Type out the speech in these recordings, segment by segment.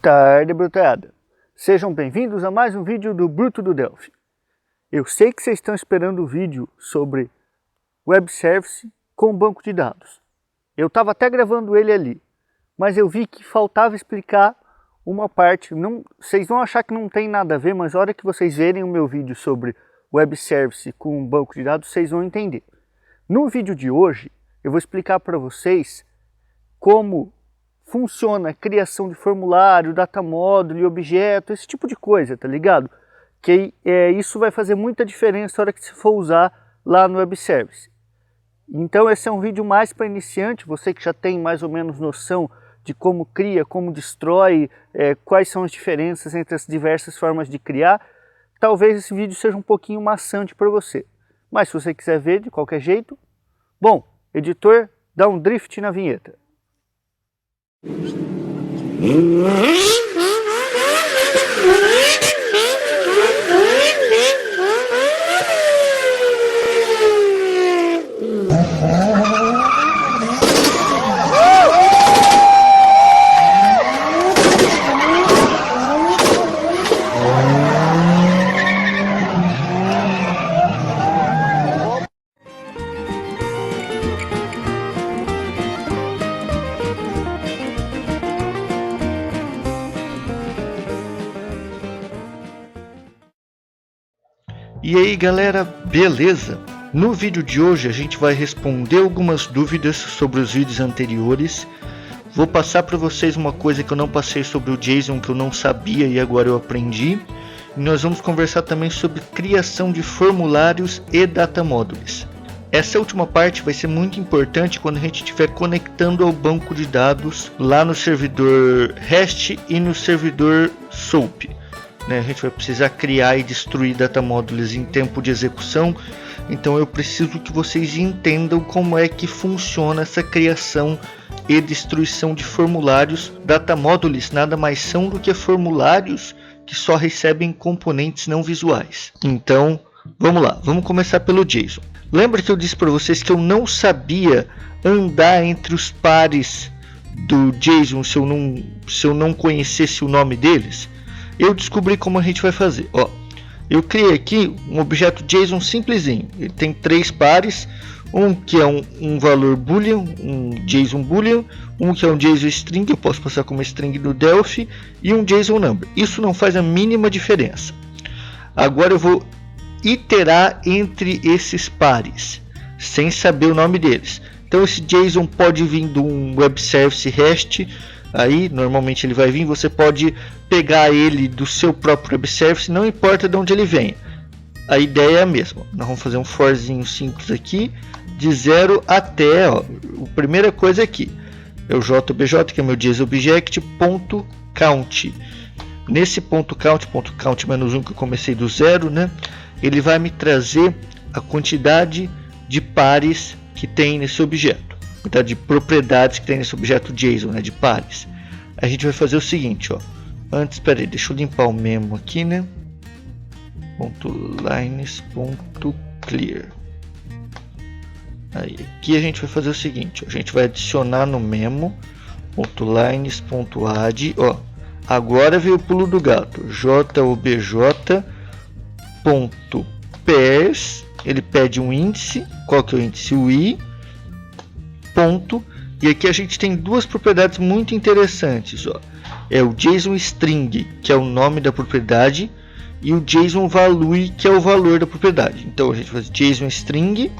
tarde, brutada! Sejam bem-vindos a mais um vídeo do Bruto do Delphi. Eu sei que vocês estão esperando o vídeo sobre Web Service com banco de dados. Eu estava até gravando ele ali, mas eu vi que faltava explicar uma parte. Vocês vão achar que não tem nada a ver, mas a hora que vocês verem o meu vídeo sobre Web Service com banco de dados, vocês vão entender. No vídeo de hoje, eu vou explicar para vocês como funciona a criação de formulário, data módulo, objeto, esse tipo de coisa, tá ligado? Que isso vai fazer muita diferença na hora que você for usar lá no Web Service. Então esse é um vídeo mais para iniciante, você que já tem mais ou menos noção de como cria, como destrói, quais são as diferenças entre as diversas formas de criar. Talvez esse vídeo seja um pouquinho maçante para você. Mas se você quiser ver de qualquer jeito, bom, editor, dá um drift na vinheta. E aí galera, beleza? No vídeo de hoje a gente vai responder algumas dúvidas sobre os vídeos anteriores. Vou passar para vocês uma coisa que eu não passei sobre o JSON, que eu não sabia e agora eu aprendi. E nós vamos conversar também sobre criação de formulários e data módulos. Essa última parte vai ser muito importante quando a gente estiver conectando ao banco de dados lá no servidor REST e no servidor SOAP. A gente vai precisar criar e destruir data módulos em tempo de execução, então eu preciso que vocês entendam como é que funciona essa criação e destruição de formulários. Data módulos nada mais são do que formulários que só recebem componentes não visuais. Então vamos lá, vamos começar pelo JSON. Lembra que eu disse para vocês que eu não sabia andar entre os pares do JSON se eu não conhecesse o nome deles? Eu descobri como a gente vai fazer. Ó, eu criei aqui um objeto JSON simplesinho. Ele tem 3 pares, um que é um valor boolean, um JSON boolean, um que é um JSON string, eu posso passar como string do Delphi, e um JSON number. Isso não faz a mínima diferença. Agora eu vou iterar entre esses pares, sem saber o nome deles. Então esse JSON pode vir de um Web Service REST. Aí normalmente ele vai vir, você pode pegar ele do seu próprio Web Service, não importa de onde ele venha. A ideia é a mesma. Nós vamos fazer um forzinho simples aqui, de 0 até, ó, a primeira coisa aqui é o JOBJ, que é meu JSON Object, ponto count. Nesse ponto count menos 1 que eu comecei do 0, né? Ele vai me trazer a quantidade de pares que tem nesse objeto. Quantidade de propriedades que tem nesse objeto JSON, né, de pares. A gente vai fazer o seguinte, ó. Antes, espera aí, deixa eu limpar o memo aqui, né? .lines.clear. Aí, aqui a gente vai fazer o seguinte, ó. A gente vai adicionar no memo .lines.add, ó. Agora veio o pulo do gato. JOBJ.pairs, ele pede um índice. Qual que é o índice? O i. Ponto, e aqui a gente tem duas propriedades muito interessantes, ó. É o JSON string, que é o nome da propriedade, e o JSON value, que é o valor da propriedade. Então a gente faz JSON string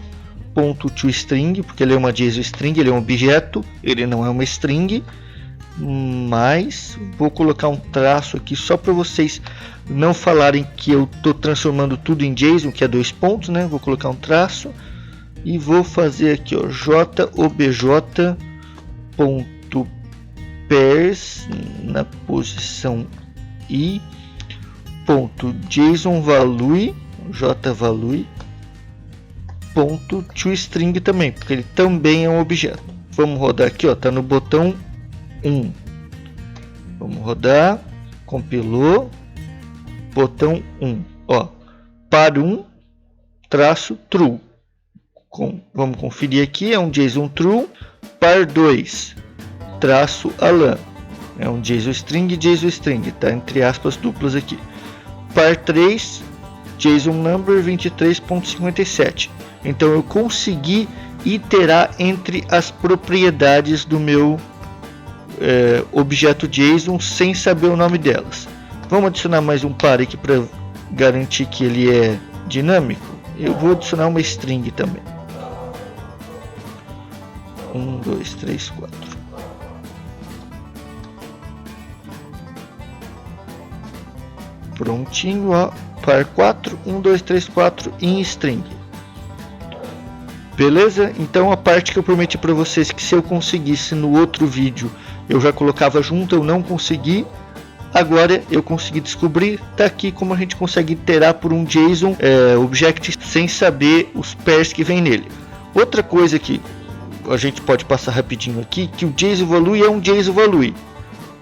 ponto toString, porque ele é uma JSON string, ele é um objeto, ele não é uma string, mas vou colocar um traço aqui só para vocês não falarem que eu estou transformando tudo em JSON, que é 2 pontos, né? Vou colocar um traço. E vou fazer aqui, ó, JOBJ.pairs na posição i, ponto JSON value, jvalue, ponto toString também, porque ele também é um objeto. Vamos rodar aqui, ó, tá no botão 1. Vamos rodar, compilou, botão 1, ó, par 1, traço true. Vamos conferir aqui, é um JSON true, par 2, traço alan, É um JSON string, tá entre aspas duplas aqui. Par 3, JSON number 23.57. Então eu consegui iterar entre as propriedades do meu objeto JSON sem saber o nome delas. Vamos adicionar mais um par aqui para garantir que ele é dinâmico. Eu vou adicionar uma string também. 1, 2, 3, 4. Prontinho, ó. Par 4, 1, 2, 3, 4 em string. Beleza? Então a parte que eu prometi para vocês que se eu conseguisse no outro vídeo eu já colocava junto, eu não consegui. Agora eu consegui descobrir, tá aqui como a gente consegue iterar por um JSON object sem saber os pairs que vem nele. Outra coisa que a gente pode passar rapidinho aqui, que o JSON value é um JSON value,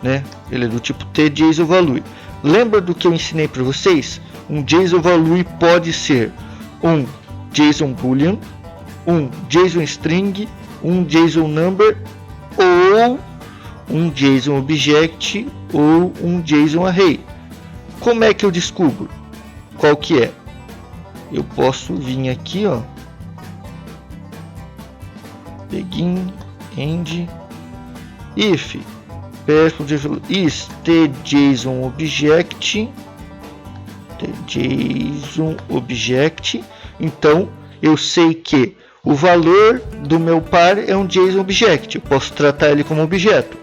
né? Ele é do tipo T JSON value. Lembra do que eu ensinei para vocês? Um JSON value pode ser um JSON boolean, um JSON string, um JSON number ou um JSON object ou um JSON array. Como é que eu descubro qual que é? Eu posso vir aqui, ó, begin end if is tJSON object, então eu sei que o valor do meu par é um JSON object, eu posso tratar ele como objeto.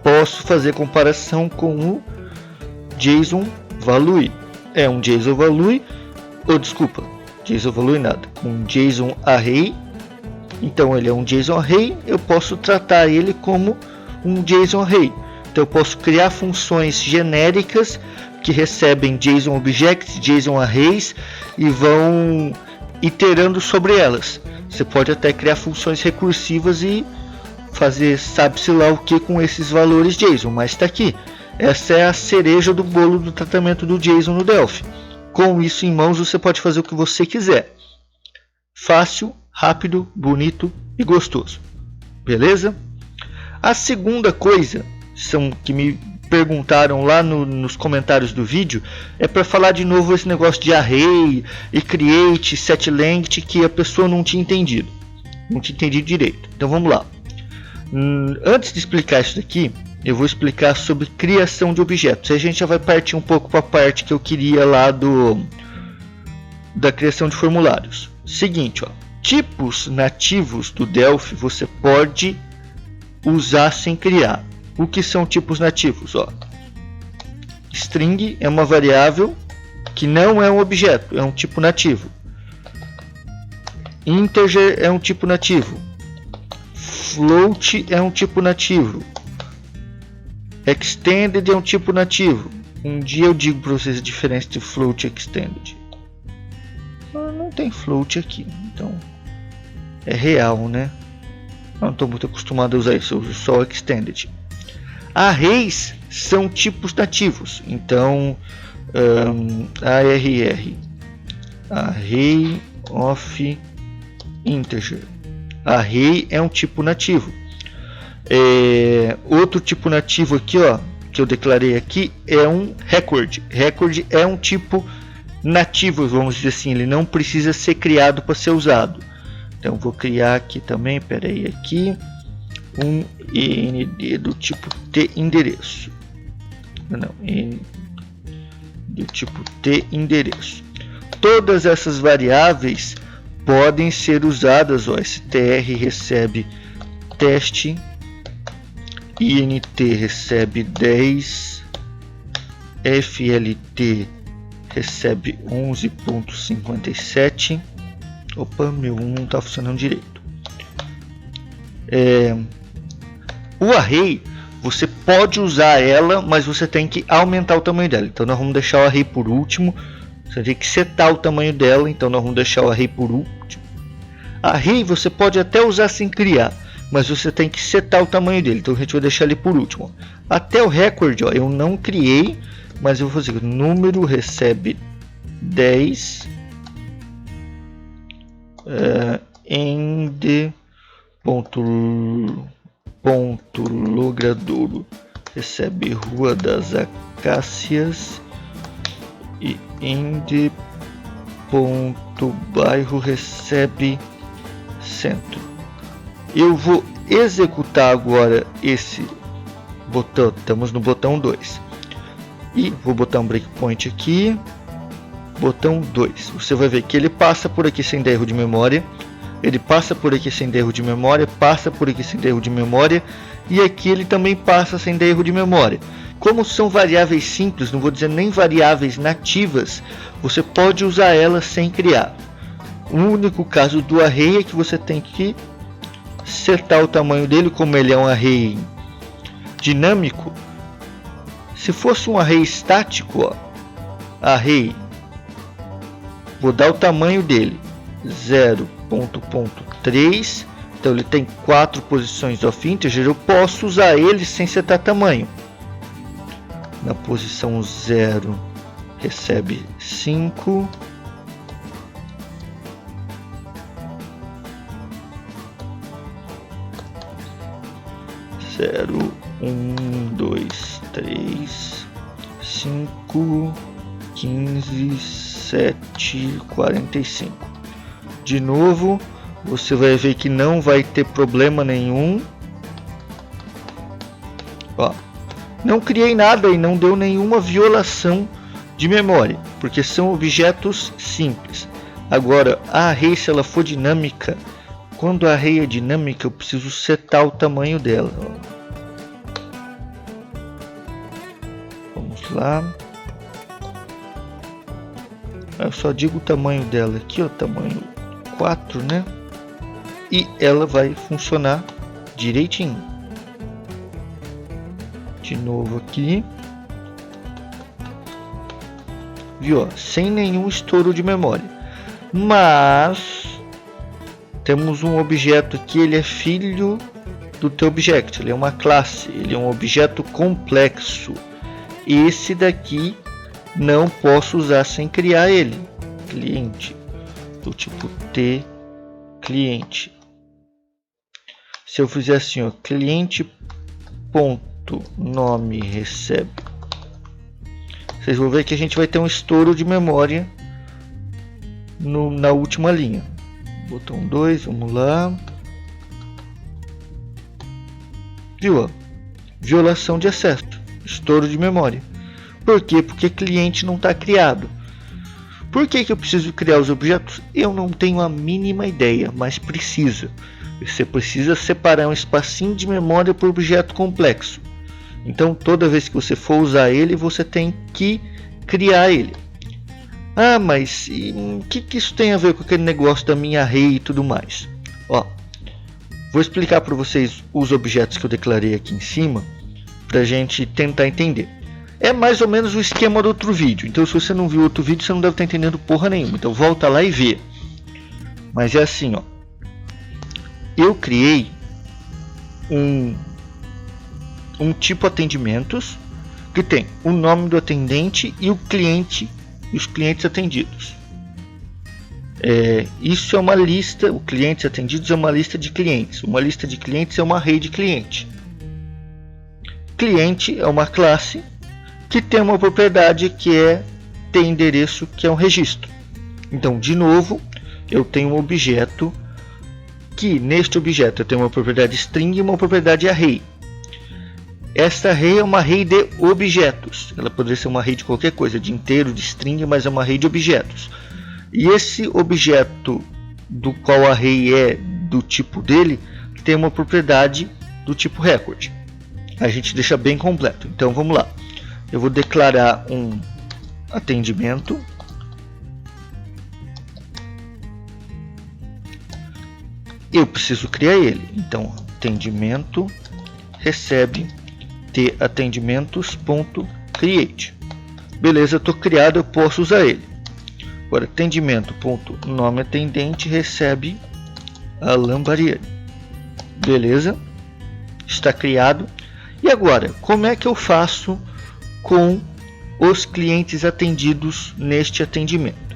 Posso fazer comparação com o JSON value. É um JSON value, JSON value nada, um JSON array. Então ele é um JSON array, eu posso tratar ele como um JSON array. Então eu posso criar funções genéricas que recebem JSON objects, JSON arrays e vão iterando sobre elas. Você pode até criar funções recursivas e fazer sabe-se lá o que com esses valores JSON, mas está aqui. Essa é a cereja do bolo do tratamento do JSON no Delphi. Com isso em mãos você pode fazer o que você quiser. Fácil, rápido, bonito e gostoso. Beleza? A segunda coisa que me perguntaram lá nos comentários do vídeo é para falar de novo esse negócio de array e create, setLength que a pessoa não tinha entendido. Não tinha entendido direito. Então vamos lá. Antes de explicar isso daqui, eu vou explicar sobre criação de objetos. Aí a gente já vai partir um pouco para a parte que eu queria lá da criação de formulários. Seguinte, ó, tipos nativos do Delphi você pode usar sem criar. O que são tipos nativos? Ó, string é uma variável que não é um objeto, é um tipo nativo. Integer é um tipo nativo. Float é um tipo nativo. Extended é um tipo nativo. Um dia eu digo para vocês a diferença entre float e extended. Não tem float aqui, então é real, né? Não estou muito acostumado a usar isso, eu uso só extended. Arrays são tipos nativos, então ARR, Array of Integer. Array é um tipo nativo. Outro tipo nativo aqui, ó, que eu declarei aqui, é um record. Record é um tipo nativo, vamos dizer assim, ele não precisa ser criado para ser usado. Então vou criar aqui também, peraí, aqui um END do tipo T endereço. Não, END do tipo T endereço. Todas essas variáveis podem ser usadas, ó, str recebe teste, int recebe 10, flt recebe 11.57. Opa, meu não está funcionando direito. O array você pode usar ela, mas você tem que aumentar o tamanho dela. Então nós vamos deixar o array por último. Você tem que setar o tamanho dela, então nós vamos deixar o array por último. Array você pode até usar sem criar, mas você tem que setar o tamanho dele, então a gente vai deixar ele por último. Até o record, ó, eu não criei, mas eu vou fazer número recebe 10 end ponto logradouro recebe Rua das Acácias e ind ponto bairro recebe centro. Eu vou executar agora esse botão, estamos no botão 2 e vou botar um breakpoint aqui, botão 2. Você vai ver que ele passa por aqui sem dar erro de memória, ele passa por aqui sem dar erro de memória, passa por aqui sem dar erro de memória, e aqui ele também passa sem dar erro de memória. Como são variáveis simples, não vou dizer nem variáveis nativas, você pode usar elas sem criar. O único caso do array é que você tem que setar o tamanho dele, como ele é um array dinâmico. Se fosse um array estático, ó, array, vou dar o tamanho dele 0.3, então ele tem 4 posições of integer, eu posso usar ele sem setar tamanho. Na posição 0 recebe 5, zero, 1, 2, 3, 5, 15, 7, 45. De novo, você vai ver que não vai ter problema nenhum. Ó, não criei nada e não deu nenhuma violação de memória, porque são objetos simples. Agora, a array, se ela for dinâmica, quando a array é dinâmica, eu preciso setar o tamanho dela. Vamos lá. Eu só digo o tamanho dela aqui, ó, tamanho 4, né? E ela vai funcionar direitinho. De novo aqui. Viu? Ó, sem nenhum estouro de memória. Mas temos um objeto aqui, ele é filho do teu objeto, ele é uma classe, ele é um objeto complexo. Esse daqui não posso usar sem criar ele. Cliente do tipo T cliente. Se eu fizer assim, ó, cliente ponto nome recebe, vocês vão ver que a gente vai ter um estouro de memória na última linha. Botão 2, vamos lá. Viu? Ó? Violação de acesso, estouro de memória. Por quê? Porque cliente não está criado. Por que eu preciso criar os objetos? Eu não tenho a mínima ideia, mas precisa. Você precisa separar um espacinho de memória por objeto complexo. Então, toda vez que você for usar ele, você tem que criar ele. Ah, mas o que isso tem a ver com aquele negócio da minha array e tudo mais? Ó, vou explicar para vocês os objetos que eu declarei aqui em cima, para a gente tentar entender. É mais ou menos o esquema do outro vídeo. Então, se você não viu outro vídeo, você não deve estar entendendo porra nenhuma. Então, volta lá e vê. Mas é assim, ó. Eu criei um tipo atendimentos que tem o nome do atendente e o cliente e os clientes atendidos. Isso é uma lista. O clientes atendidos é uma lista de clientes. Uma lista de clientes é uma array de cliente. Cliente é uma classe que tem uma propriedade que é ter endereço, que é um registro. Então, de novo, eu tenho um objeto que neste objeto eu tenho uma propriedade string e uma propriedade array. Esta array é uma array de objetos. Ela poderia ser uma array de qualquer coisa, de inteiro, de string, mas é uma array de objetos. E esse objeto do qual a array é do tipo dele tem uma propriedade do tipo record. A gente deixa bem completo. Então vamos lá. Eu vou declarar um atendimento. Eu preciso criar ele. Então, atendimento recebe t atendimentos.create. Beleza, estou criado, eu posso usar ele. Agora, atendimento.nome atendente recebe Alan Barriere. Beleza, está criado. E agora, como é que eu faço com os clientes atendidos neste atendimento?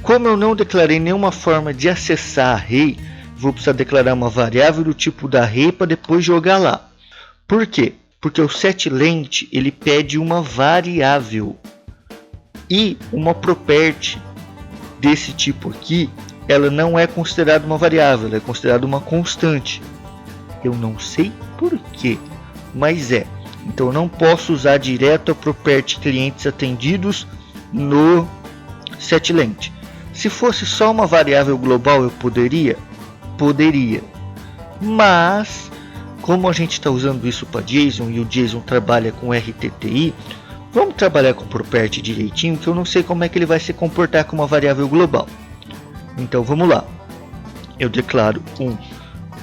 Como eu não declarei nenhuma forma de acessar a array, vou precisar declarar uma variável do tipo da array para depois jogar lá. Por quê? Porque o setLength ele pede uma variável e uma property desse tipo aqui, ela não é considerada uma variável, ela é considerada uma constante. Eu não sei por quê, mas é. Então eu não posso usar direto a property clientes atendidos no setLength. Se fosse só uma variável global eu poderia, mas como a gente está usando isso para JSON e o JSON trabalha com RTTI, vamos trabalhar com o property direitinho, que eu não sei como é que ele vai se comportar com uma variável global. Então vamos lá. Eu declaro um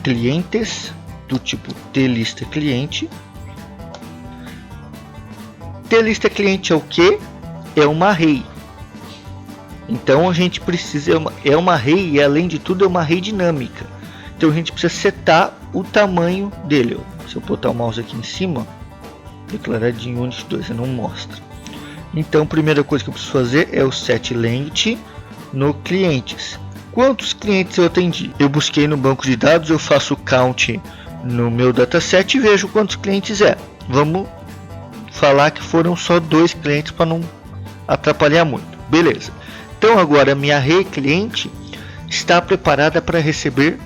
clientes do tipo tlista cliente. Tlista cliente é o que? É uma array. Então a gente precisa, é uma array e além de tudo é uma array dinâmica. Então a gente precisa setar o tamanho dele. Se eu botar o mouse aqui em cima, declaradinho Unit 2, não mostra. Então a primeira coisa que eu preciso fazer é o setLength no clientes. Quantos clientes eu atendi? Eu busquei no banco de dados, eu faço o count no meu dataset e vejo quantos clientes é. Vamos falar que foram só 2 clientes para não atrapalhar muito. Beleza. Então agora minha array cliente está preparada para receber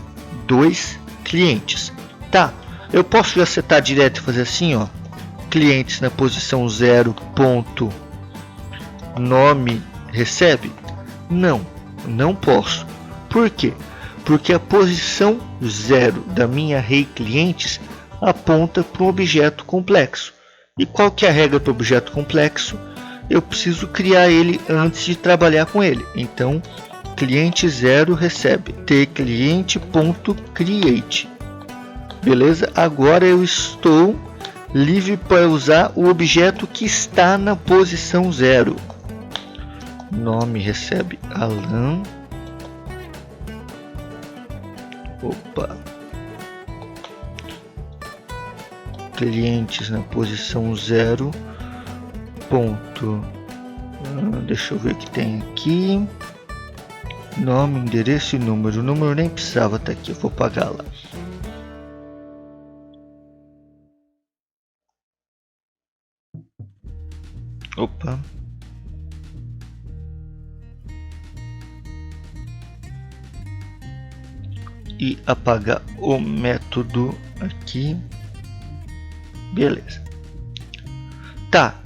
2 clientes. Tá, eu posso já setar direto e fazer assim, ó, clientes na posição 0 ponto nome recebe? Não posso. Por quê? Porque a posição 0 da minha array clientes aponta para um objeto complexo. E qual que é a regra para o objeto complexo? Eu preciso criar ele antes de trabalhar com ele. Então, cliente 0 recebe tcliente.create. Beleza? Agora eu estou livre para usar o objeto que está na posição 0. Nome recebe Alan. Opa. Clientes na posição 0. Ponto. Deixa eu ver o que tem aqui. Nome, endereço e número. O número nem precisava estar aqui, eu vou pagar lá. Opa. E apagar o método aqui. Beleza. Tá.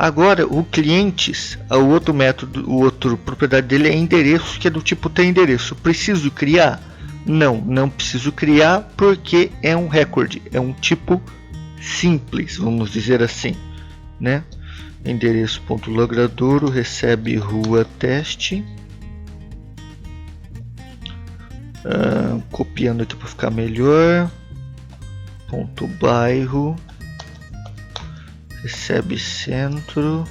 Agora o clientes, o outro método, o outro propriedade dele é endereço, que é do tipo tem endereço. Preciso criar? Não preciso criar porque é um record, é um tipo simples, vamos dizer assim, né? Endereço.logradouro recebe rua teste. Copiando aqui para ficar melhor. Ponto bairro recebe centro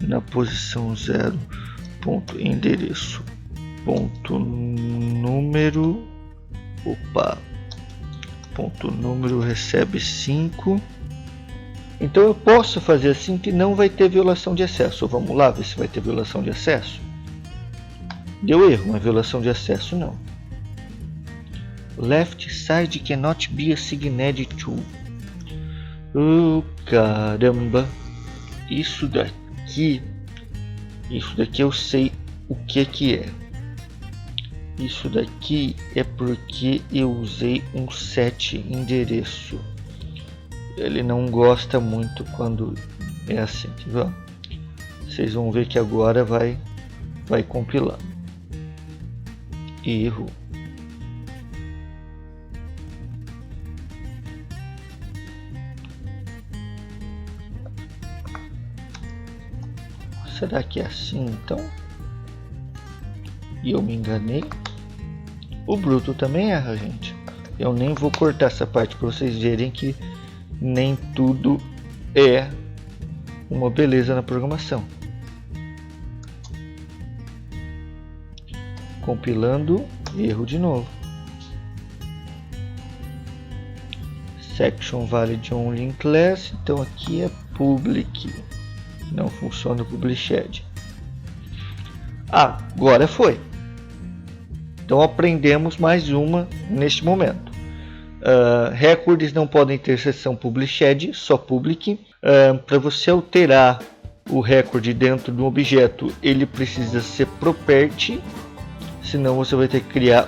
na posição 0 ponto endereço ponto número ponto número recebe 5. Então eu posso fazer assim que não vai ter violação de acesso. Vamos lá ver se vai ter violação de acesso. Deu erro, mas violação de acesso não. Left side cannot be assigned to. Oh, caramba. Isso daqui eu sei o que é. Isso daqui é porque eu usei um set endereço. Ele não gosta muito quando é assim, viu? Vocês vão ver que agora vai compilar. Erro. Será que é assim então? E eu me enganei? O bruto também erra, gente. Eu nem vou cortar essa parte para vocês verem que nem tudo é uma beleza na programação. Compilando, erro de novo. Section valid only in class, então aqui é public. Não funciona o published. Agora foi. Então aprendemos mais uma neste momento. Records não podem ter seção published, só public. Para você alterar o recorde dentro de um objeto, ele precisa ser property, senão você vai ter que criar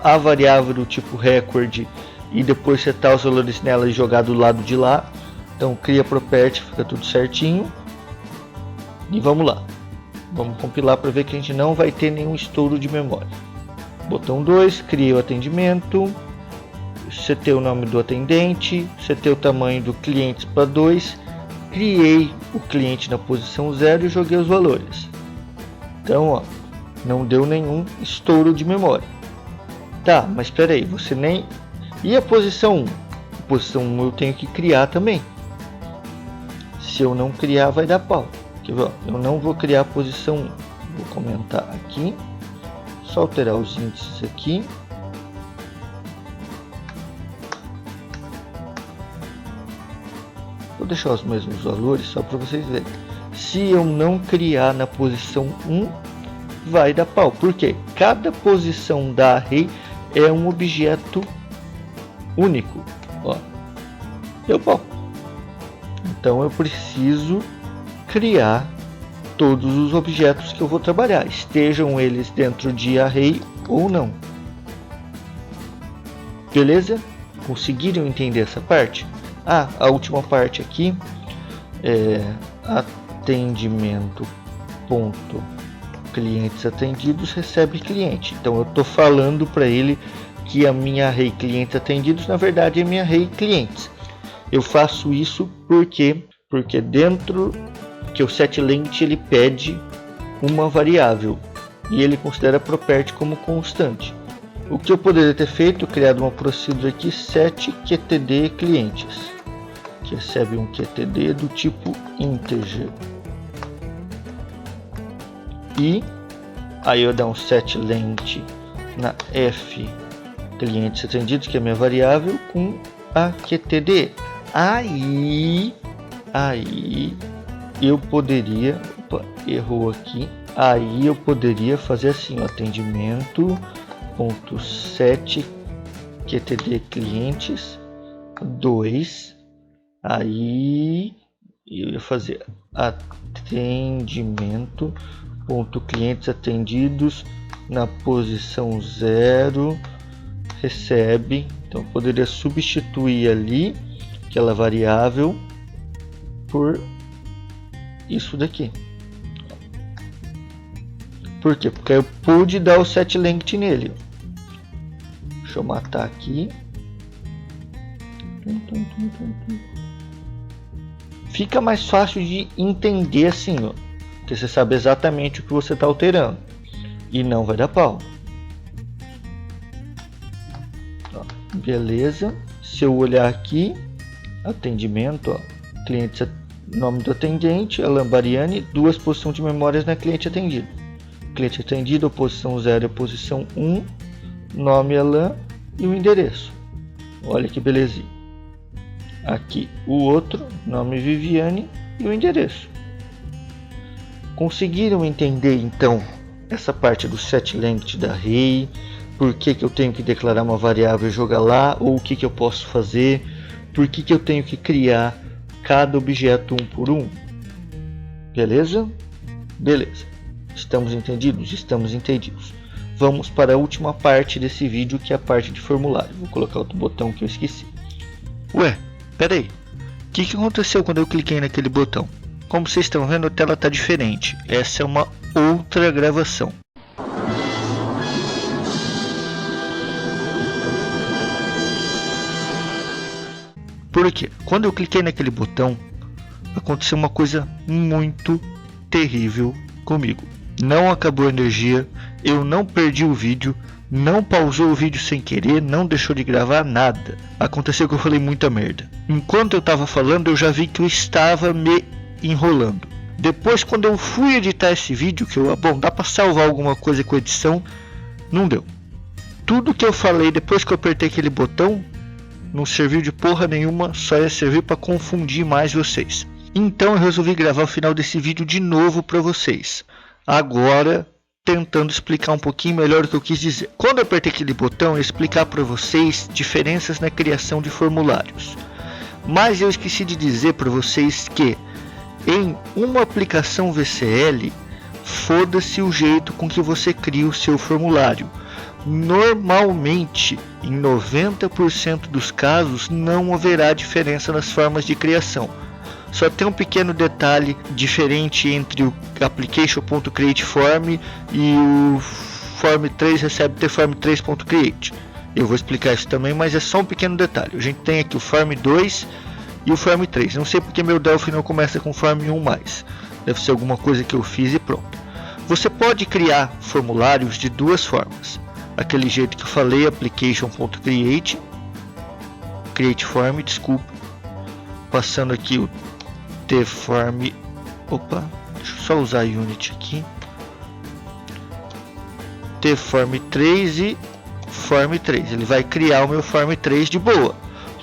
a variável do tipo record e depois setar os valores nela e jogar do lado de lá. Então cria property, fica tudo certinho. E vamos lá, vamos compilar para ver que a gente não vai ter nenhum estouro de memória. Botão 2, criei o atendimento, setei o nome do atendente, setei o tamanho do cliente para 2, criei o cliente na posição 0 e joguei os valores. Então, ó, não deu nenhum estouro de memória. Tá, mas espera aí, você nem... E a posição 1? A posição 1 eu tenho que criar também. Se eu não criar, vai dar pau. Eu não vou criar a posição 1. Vou comentar aqui. Só alterar os índices aqui. Vou deixar os mesmos valores só para vocês verem. Se eu não criar na posição 1, vai dar pau. Porque cada posição da array é um objeto único. Ó, deu pau. Então eu preciso criar todos os objetos que eu vou trabalhar, estejam eles dentro de array ou não. Beleza? Conseguiram entender essa parte? A última parte aqui é atendimento ponto clientes atendidos recebe cliente. Então eu estou falando para ele que a minha array clientes atendidos na verdade é minha array clientes. Eu faço isso porque dentro que o setLength ele pede uma variável e ele considera property como constante. O que eu poderia ter feito, criado uma procedure aqui, setQtd clientes, que recebe um QTD do tipo integer. E aí eu dar um setLength na f clientes atendidos, que é a minha variável, com a QTD. Aí eu poderia, errou aqui, aí eu poderia fazer assim, atendimento.set QTD clientes 2, aí eu ia fazer atendimento.clientes atendidos na posição 0 recebe. Então eu poderia substituir ali aquela variável por isso daqui. Por quê? Porque eu pude dar o setLength nele. Deixa eu matar aqui. Fica mais fácil de entender assim, ó, porque você sabe exatamente o que você está alterando e não vai dar pau. Ó, beleza. Se eu olhar aqui, atendimento, ó, cliente, nome do atendente, Alan Bariani, 2 posições de memórias na cliente atendido. Cliente atendido, a posição 0 e a posição 1, nome Alan e o endereço. Olha que belezinha. Aqui o outro, nome Viviane e o endereço. Conseguiram entender então essa parte do setLength da array? Por que eu tenho que declarar uma variável e jogar lá? Ou o que eu posso fazer? Por que eu tenho que criar cada objeto um por um? Beleza? Beleza. Estamos entendidos? Estamos entendidos. Vamos para a última parte desse vídeo, que é a parte de formulário. Vou colocar outro botão que eu esqueci. Ué, peraí. O que aconteceu quando eu cliquei naquele botão? Como vocês estão vendo, a tela está diferente. Essa é uma outra gravação. Por quê? Quando eu cliquei naquele botão, aconteceu uma coisa muito terrível comigo. Não acabou a energia, eu não perdi o vídeo, não pausou o vídeo sem querer, não deixou de gravar nada. Aconteceu que eu falei muita merda. Enquanto eu estava falando, eu já vi que eu estava me enrolando. Depois, quando eu fui editar esse vídeo, dá para salvar alguma coisa com edição, não deu. Tudo que eu falei depois que eu apertei aquele botão não serviu de porra nenhuma, só ia servir para confundir mais vocês. Então eu resolvi gravar o final desse vídeo de novo para vocês. Agora tentando explicar um pouquinho melhor o que eu quis dizer. Quando eu apertei aquele botão, eu explicar para vocês diferenças na criação de formulários. Mas eu esqueci de dizer para vocês que em uma aplicação VCL, foda-se o jeito com que você cria o seu formulário. Normalmente, em 90% dos casos, não haverá diferença nas formas de criação. Só tem um pequeno detalhe diferente entre o application.createForm e o form3 recebe tform3.create. Eu vou explicar isso também, mas é só um pequeno detalhe. A gente tem aqui o form2 e o form3. Não sei porque meu Delphi não começa com form1 mais. Deve ser alguma coisa que eu fiz e pronto. Você pode criar formulários de duas formas. Aquele jeito que eu falei, application.create, createForm, desculpa. Passando aqui o tform, opa, deixa eu só usar a Unity aqui, tform3 e form3, ele vai criar o meu form3 de boa.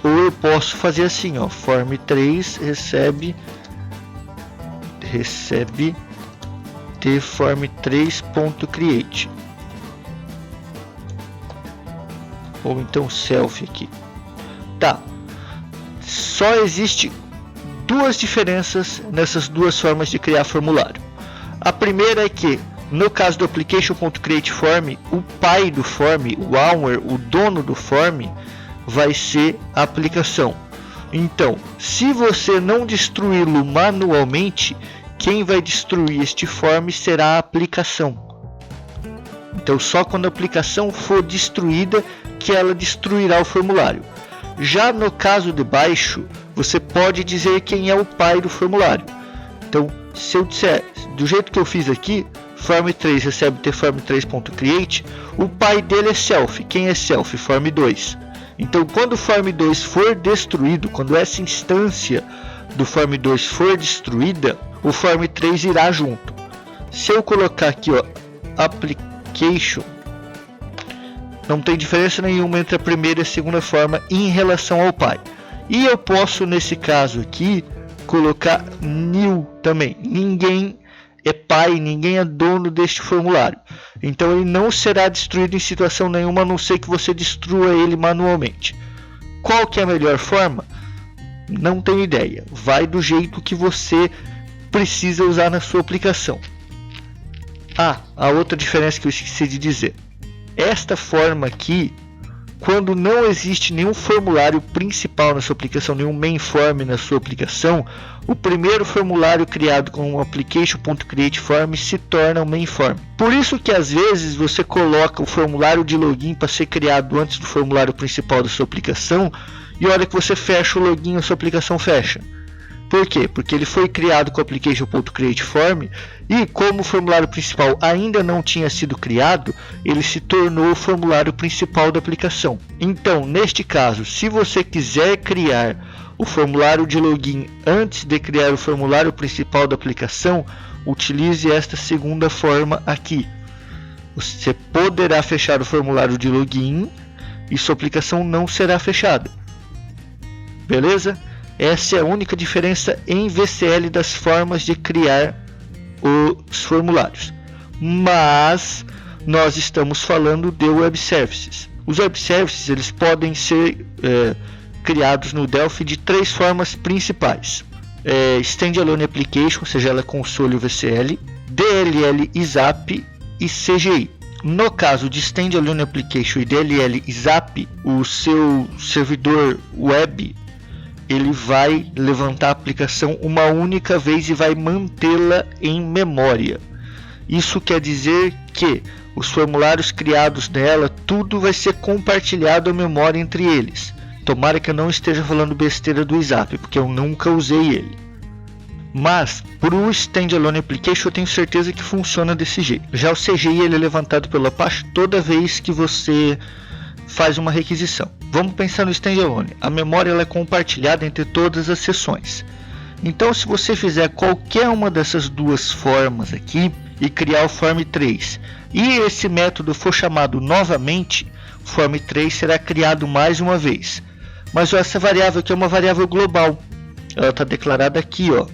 Ou eu posso fazer assim, ó, form3 recebe tform3.create, ou então self aqui. Tá, só existe duas diferenças nessas duas formas de criar formulário. A primeira é que, no caso do application.createForm, o pai do form, o owner, o dono do form, vai ser a aplicação. Então, se você não destruí-lo manualmente, quem vai destruir este form será a aplicação. Então, só quando a aplicação for destruída que ela destruirá o formulário. Já no caso de baixo, você pode dizer quem é o pai do formulário. Então, se eu disser, do jeito que eu fiz aqui, form3 recebe tform3.create, o pai dele é self. Quem é self? Form2. Então, quando o form2 for destruído, quando essa instância do form2 for destruída, o form3 irá junto. Se eu colocar aqui, ó, application, não tem diferença nenhuma entre a primeira e a segunda forma em relação ao pai. E eu posso, nesse caso aqui, colocar new também. Ninguém é pai, ninguém é dono deste formulário. Então ele não será destruído em situação nenhuma, a não ser que você destrua ele manualmente. Qual que é a melhor forma? Não tenho ideia. Vai do jeito que você precisa usar na sua aplicação. Ah, a outra diferença que eu esqueci de dizer. Esta forma aqui, quando não existe nenhum formulário principal na sua aplicação, nenhum main form na sua aplicação, o primeiro formulário criado com o application.createForm se torna o main form. Por isso que às vezes você coloca o formulário de login para ser criado antes do formulário principal da sua aplicação, e a hora que você fecha o login, a sua aplicação fecha. Por quê? Porque ele foi criado com o application.createForm e como o formulário principal ainda não tinha sido criado, ele se tornou o formulário principal da aplicação. Então, neste caso, se você quiser criar o formulário de login antes de criar o formulário principal da aplicação, utilize esta segunda forma aqui. Você poderá fechar o formulário de login e sua aplicação não será fechada. Beleza? Essa é a única diferença em VCL das formas de criar os formulários. Mas nós estamos falando de web services. Os web services eles podem ser criados no Delphi de três formas principais: Standalone Application, ou seja, ela é console VCL, DLL ISAP e CGI. No caso de Standalone Application e DLL ISAP, o seu servidor web ele vai levantar a aplicação uma única vez e vai mantê-la em memória. Isso quer dizer que os formulários criados nela, tudo vai ser compartilhado a memória entre eles. Tomara que eu não esteja falando besteira do ISAP, porque eu nunca usei ele. Mas para o Standalone Application eu tenho certeza que funciona desse jeito. Já o CGI ele é levantado pelo Apache toda vez que você faz uma requisição. Vamos pensar no Standalone. A memória ela é compartilhada entre todas as sessões. Então, se você fizer qualquer uma dessas duas formas aqui e criar o form3 e esse método for chamado novamente, o form3 será criado mais uma vez. Mas essa variável aqui é uma variável global. Ela está declarada aqui, ó,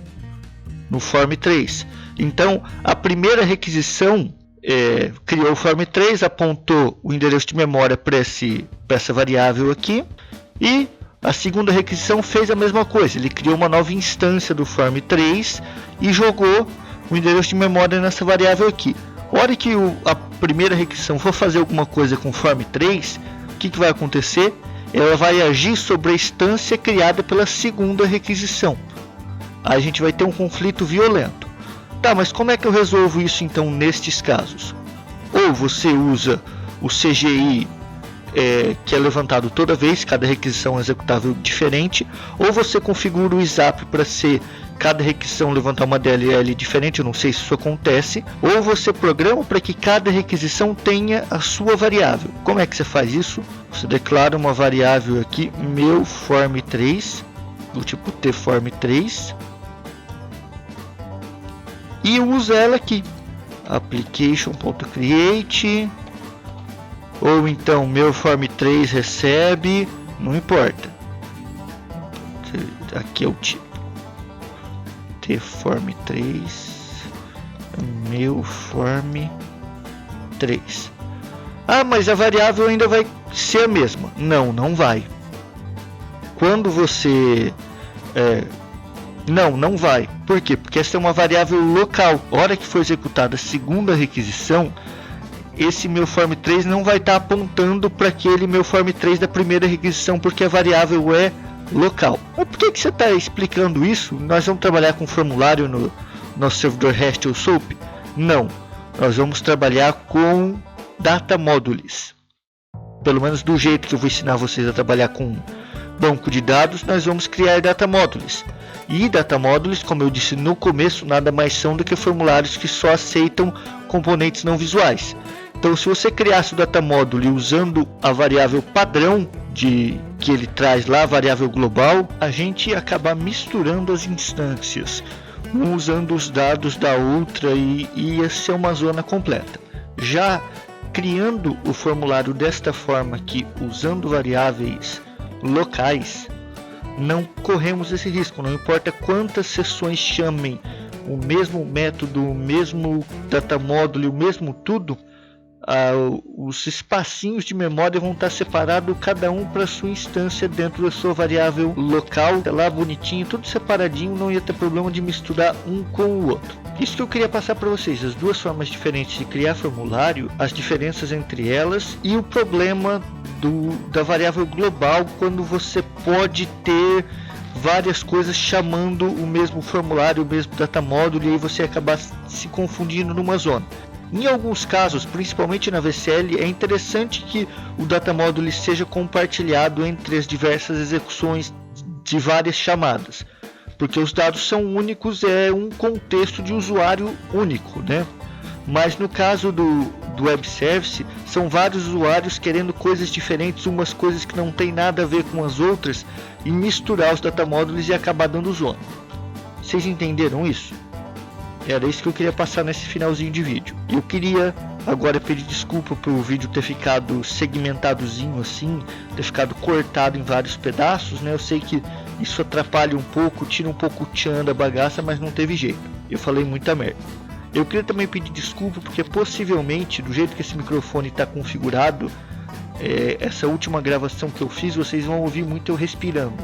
no form3. Então, a primeira requisição criou o form3, apontou o endereço de memória para essa variável aqui, e a segunda requisição fez a mesma coisa. Ele criou uma nova instância do form3 e jogou o endereço de memória nessa variável aqui. A hora que a primeira requisição for fazer alguma coisa com o form3, o que vai acontecer? Ela vai agir sobre a instância criada pela segunda requisição. Aí a gente vai ter um conflito violento. Tá, mas como é que eu resolvo isso então nestes casos? Ou você usa o CGI que é levantado toda vez, cada requisição executável diferente, ou você configura o ISAP para ser cada requisição levantar uma DLL diferente, eu não sei se isso acontece, ou você programa para que cada requisição tenha a sua variável. Como é que você faz isso? Você declara uma variável aqui, meu form3, do tipo tform3, e usa ela aqui, application.create, ou então meu form3 recebe, não importa, aqui é o tipo tform3, meu form3. Ah, mas a variável ainda vai ser a mesma. Não vai. Quando você não vai. Por quê? Porque essa é uma variável local. A hora que for executada a segunda requisição, esse meu form3 não vai estar apontando para aquele meu form3 da primeira requisição, porque a variável é local. Mas por que você está explicando isso? Nós vamos trabalhar com formulário no nosso servidor REST ou SOAP? Não, nós vamos trabalhar com data modules. Pelo menos do jeito que eu vou ensinar vocês a trabalhar com banco de dados, nós vamos criar data modules. E data modules, como eu disse no começo, nada mais são do que formulários que só aceitam componentes não visuais. Então, se você criasse o data module usando a variável padrão que ele traz lá, a variável global, a gente ia acabar misturando as instâncias, usando os dados da outra, e ia ser uma zona completa. Já criando o formulário desta forma aqui, usando variáveis locais, não corremos esse risco. Não importa quantas sessões chamem o mesmo método, o mesmo data module, o mesmo tudo, os espacinhos de memória vão estar separados, cada um para sua instância dentro da sua variável local, tá lá bonitinho, tudo separadinho, não ia ter problema de misturar um com o outro. Isso que eu queria passar para vocês, as duas formas diferentes de criar formulário, as diferenças entre elas e o problema da variável global, quando você pode ter várias coisas chamando o mesmo formulário, o mesmo data module, e aí você acabar se confundindo numa zona. Em alguns casos, principalmente na VCL, é interessante que o data module seja compartilhado entre as diversas execuções de várias chamadas, porque os dados são únicos, é um contexto de usuário único, né? Mas no caso do web service, são vários usuários querendo coisas diferentes, umas coisas que não tem nada a ver com as outras, e misturar os data modules e acabar dando zona. Vocês entenderam isso? Era isso que eu queria passar nesse finalzinho de vídeo. Eu queria agora pedir desculpa por o vídeo ter ficado segmentadozinho assim, ter ficado cortado em vários pedaços, né? Eu sei que isso atrapalha um pouco, tira um pouco o tchan da bagaça, mas não teve jeito. Eu falei muita merda. Eu queria também pedir desculpa porque possivelmente, do jeito que esse microfone está configurado, essa última gravação que eu fiz, vocês vão ouvir muito eu respirando.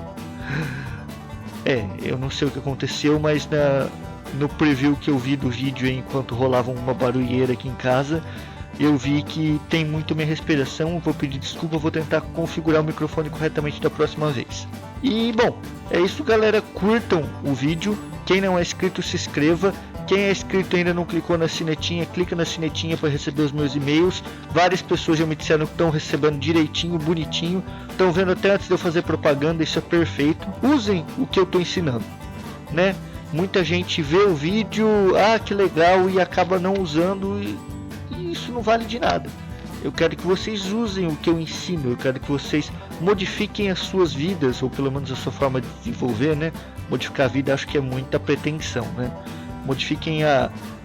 Eu não sei o que aconteceu, mas no preview que eu vi do vídeo, enquanto rolava uma barulheira aqui em casa, eu vi que tem muito minha respiração. Vou pedir desculpa, vou tentar configurar o microfone corretamente da próxima vez. E bom, é isso, galera. Curtam o vídeo. Quem não é inscrito, se inscreva. Quem é inscrito e ainda não clicou na sinetinha, clica na sinetinha para receber os meus e-mails. Várias pessoas já me disseram que estão recebendo direitinho, bonitinho. Estão vendo até antes de eu fazer propaganda, isso é perfeito. Usem o que eu estou ensinando, né? Muita gente vê o vídeo, que legal, e acaba não usando, e isso não vale de nada. Eu quero que vocês usem o que eu ensino, eu quero que vocês modifiquem as suas vidas, ou pelo menos a sua forma de desenvolver, né? Modificar a vida acho que é muita pretensão, né? Modifiquem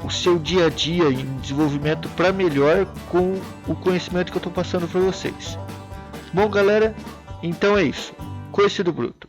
o seu dia a dia em desenvolvimento para melhor com o conhecimento que eu estou passando para vocês. Bom, galera, então é isso. Coice do Bruto.